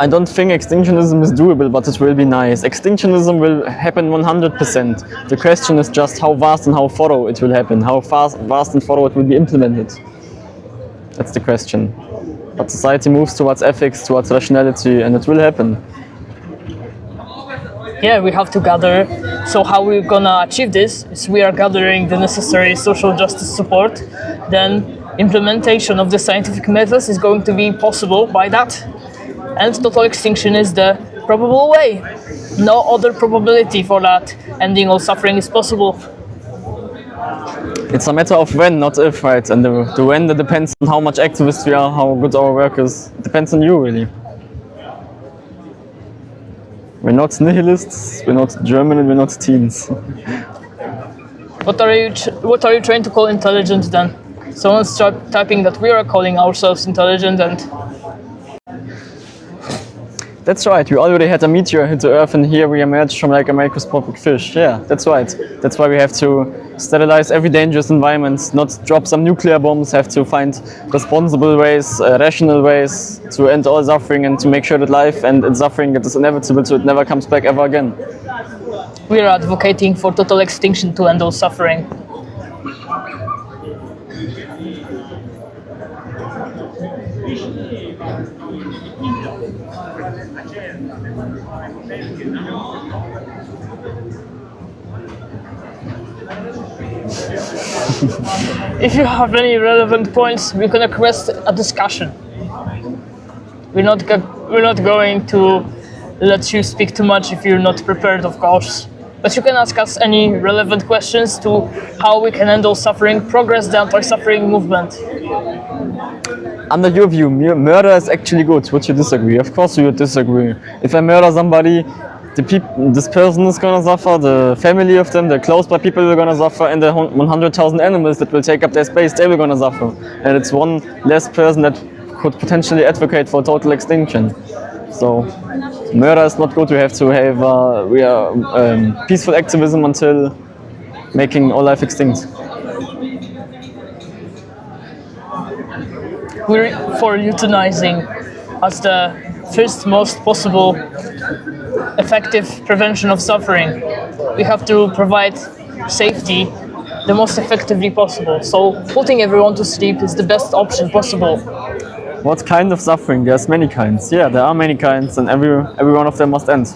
I don't think extinctionism is doable, but it will be nice. Extinctionism will happen 100%. The question is just how fast and how thorough it will happen, how fast and thorough it will be implemented. That's the question. But society moves towards ethics, towards rationality, and it will happen. Yeah, we have to gather. So how we're gonna achieve this is we are gathering the necessary social justice support. Then implementation of the scientific methods is going to be possible by that. And total extinction is the probable way. No other probability for that. Ending all suffering is possible. It's a matter of when, not if, right? And the when that depends on how much activists we are, how good our work is. It depends on you, really. We're not nihilists, we're not German, and we're not teens. What are you trying to call intelligent then? Someone's typing that we are calling ourselves intelligent, and that's right, we already had a meteor hit the Earth and here we emerged from like a microscopic fish. Yeah, that's right. That's why we have to sterilize every dangerous environment, not drop some nuclear bombs, have to find responsible ways, rational ways to end all suffering and to make sure that life and suffering that is inevitable so it never comes back ever again. We are advocating for total extinction to end all suffering. If you have any relevant points, we can request a discussion. We're not going to let you speak too much if you're not prepared, of course. But you can ask us any relevant questions to how we can end all suffering, progress the anti-suffering movement. Under your view, murder is actually good. Would you disagree? Of course you would disagree. If I murder somebody, this person is gonna suffer, the family of them, the close by people are gonna suffer, and the 100,000 animals that will take up their space, they will gonna suffer. And it's one less person that could potentially advocate for total extinction. So murder is not good. We have to have peaceful activism until making all life extinct. We're for euthanizing as the first most possible effective prevention of suffering. We have to provide safety the most effectively possible. So putting everyone to sleep is the best option possible. What kind of suffering? There's many kinds. Yeah, there are many kinds, and every one of them must end.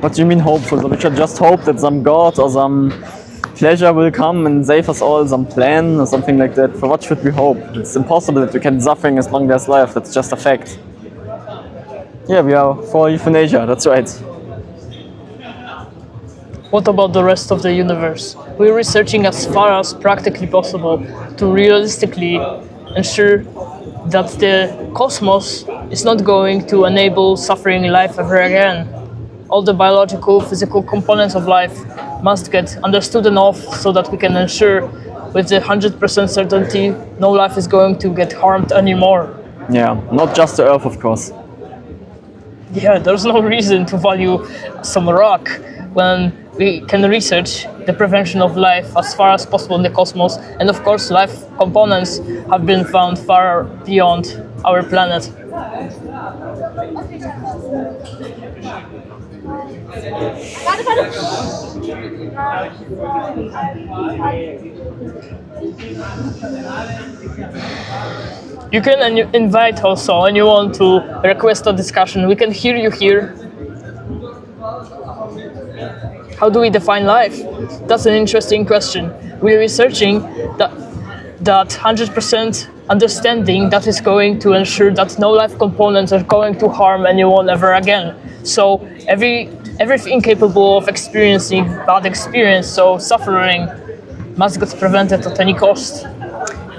What do you mean hopeful? So we should just hope that some god or some pleasure will come and save us all, some plan or something like that. For what should we hope? It's impossible that we can suffering as long as there's life. That's just a fact. Yeah, we are for euthanasia. That's right. What about the rest of the universe? We're researching as far as practically possible to realistically ensure that the cosmos is not going to enable suffering in life ever again. All the biological, physical components of life must get understood enough so that we can ensure with the 100% certainty no life is going to get harmed anymore. Yeah, not just the Earth, of course. Yeah, there's no reason to value some rock when we can research the prevention of life as far as possible in the cosmos. And of course, life components have been found far beyond our planet. You can invite also anyone to request a discussion. We can hear you here. How do we define life? That's an interesting question. We're researching that 100% understanding that is going to ensure that no life components are going to harm anyone ever again. So everything capable of experiencing bad experience, so suffering, must get prevented at any cost.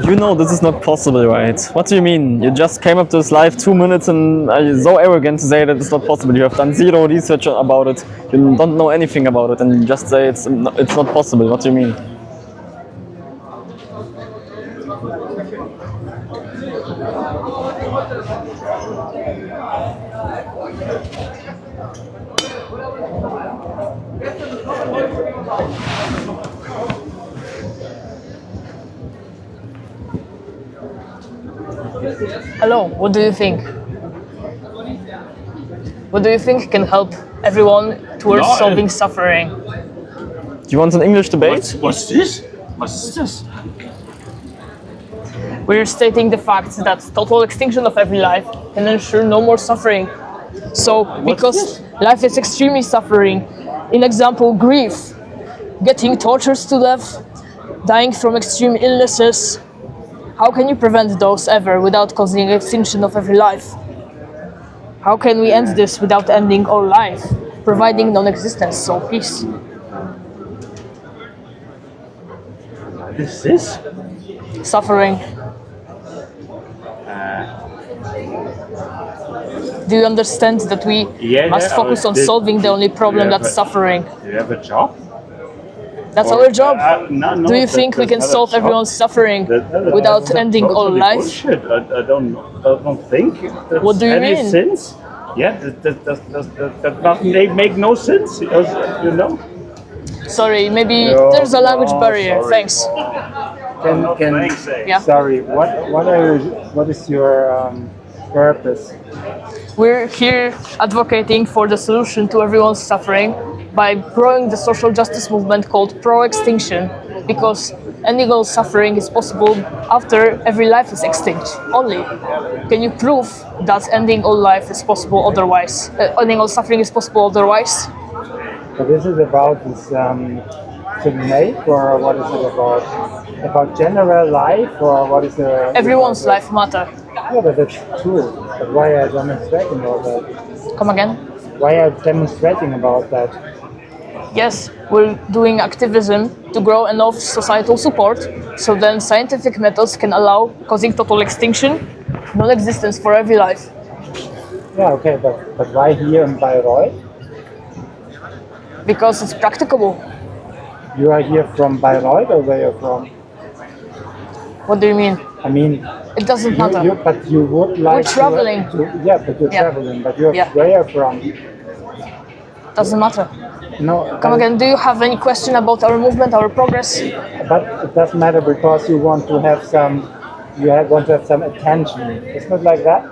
You know this is not possible, right? What do you mean? You just came up to this live 2 minutes and are so arrogant to say that it's not possible. You have done zero research about it. You don't know anything about it and you just say it's not possible. What do you mean? Hello, what do you think? What do you think can help everyone towards solving suffering? Do you want an English debate? What's this? What's this? We're stating the fact that total extinction of every life can ensure no more suffering. So, because life is extremely suffering, in example, grief, getting tortured to death, dying from extreme illnesses, how can you prevent those ever without causing extinction of every life? How can we end this without ending all life, providing non-existence, so peace? What is this? Suffering. Do you understand that we must focus on solving the only problem that's suffering? Do you have a job? That's our job. Do you think we can solve everyone's suffering without ending all life? Bullshit. I don't think. What do you any mean? Sense. Yeah, that doesn't make no sense. You know. Sorry, maybe No, there's a language barrier. sorry. Thanks. Yeah. Sorry, what is your purpose? We're here advocating for the solution to everyone's suffering by growing the social justice movement called pro-extinction, because ending all suffering is possible after every life is extinct only. Can you prove that ending all life is possible otherwise? Ending all suffering is possible otherwise? What is it about this to make, or what is it about? About general life, or what is it? Everyone's life matter. Yeah, but that's true. But why are you demonstrating about that? Come again? Why are you demonstrating about that? Yes, we're doing activism to grow enough societal support so then scientific methods can allow causing total extinction, non-existence for every life. Yeah, okay, but why here in Bayreuth? Because it's practicable. You are here from Bayreuth, or where you're from? What do you mean? I mean, it doesn't matter. But you would like We're traveling. Yeah, but you're traveling. But you're where you're from? Doesn't matter. No. Come again. Do you have any question about our movement, our progress? But it doesn't matter because you want to have some. Want to have some attention. Isn't it like that?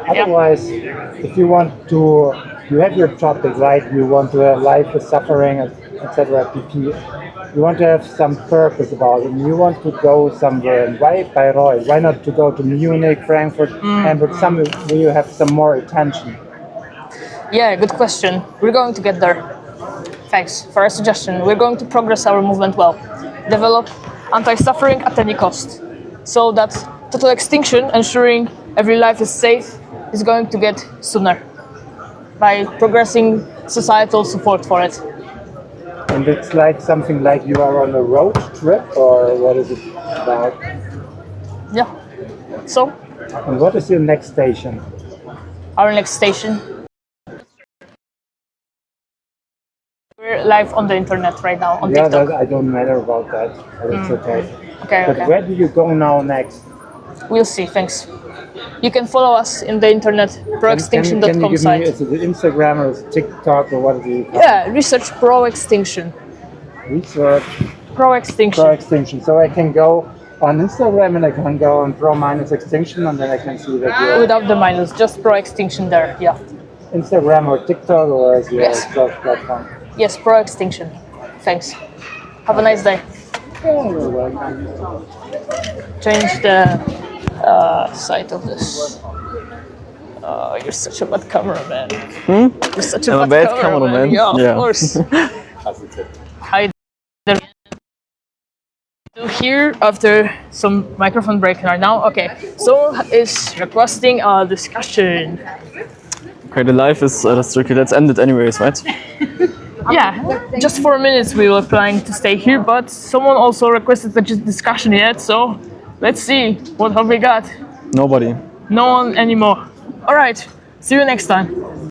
Otherwise, if you want to, you have your topic, right? You want to have life with suffering, etc. pp. You want to have some purpose about it. You want to go somewhere. And why Bayreuth? Why not to go to Munich, Frankfurt, Hamburg, somewhere where you have some more attention? Yeah, good question. We're going to get there. Thanks for a suggestion. We're going to progress our movement well. Develop anti-suffering at any cost. So that total extinction, ensuring every life is safe, is going to get sooner by progressing societal support for it. And it's like something like you are on a road trip, or what is it about? Yeah. So? And what is your next station? Our next station? We're live on the internet right now, on TikTok. I don't matter about that. But it's okay. Okay. Where do you go now next? We'll see, thanks. You can follow us in the internet, proextinction.com site. Is it Instagram or is it TikTok or what is it? Yeah, research pro-extinction. Research pro-extinction. Pro-extinction. So I can go on Instagram, and I can go on pro-extinction, and then I can see that you're Without the minus, just pro-extinction there, yeah. Instagram or TikTok or as your Yes. platform. Yes, pro-extinction. Thanks. Have a nice day. Yeah, you're welcome. Change the site of this. You're such a bad cameraman. You're such I'm a a bad bad cameraman. cameraman. Yeah, of Yeah. course. Hi there. Here after some microphone break right now. Okay, someone is requesting a discussion. Okay, the live is tricky. Let's end it anyways, right? Yeah, just 4 minutes we were planning to stay here, but someone also requested a discussion yet, so let's see what have we got. Nobody. No one anymore. All right, see you next time.